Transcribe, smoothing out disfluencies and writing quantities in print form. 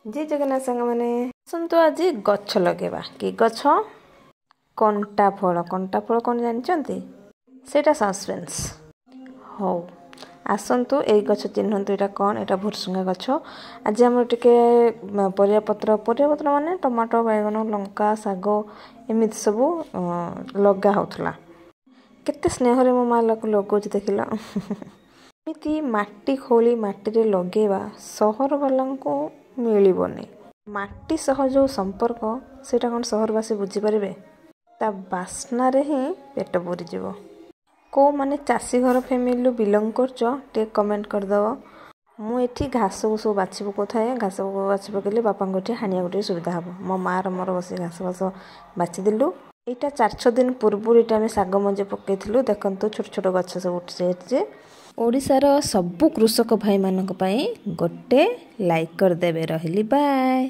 जी जगन्नाथ सांग मैंने आसतु आज गछ लगेबा कि गछ कंटा फल कौन जानते सेटा सस्पेंस हो आसतु यही गछ चिन्हतु यहाँ कौन यहाँ भुरसुंगा गछ आज आम टे परियापत्र माने टमाटो बैगन लंका शाग एमती सब लगा होता केते स्नेह मो माँ लगौच देखिल एमती माटी खोली माटी लगेबा सहर वाला को मिलबनी माटी सह जो संपर्क सेटा कौन सहरवासी बुझीपारे ता बास्ना रे ही पेट पूरी जीव को माने चाषी घर फैमिली बिलंग कर कमेंट करदेव मुझे घास को सब बाछी पकाए घास को बाछी पकड़े बापा हाणिया गोटे सुविधा हम मो माँ मोर बस घास बास बाछीदेलु यहाँ 4-6 दिन पूर्व ये शाग मंजे पकईलु देखु छोट छोट गछ सब उठी ओडिशार सबु कृषक भाई मानक पई गोटे लाइक करदेबे रहिली बाय।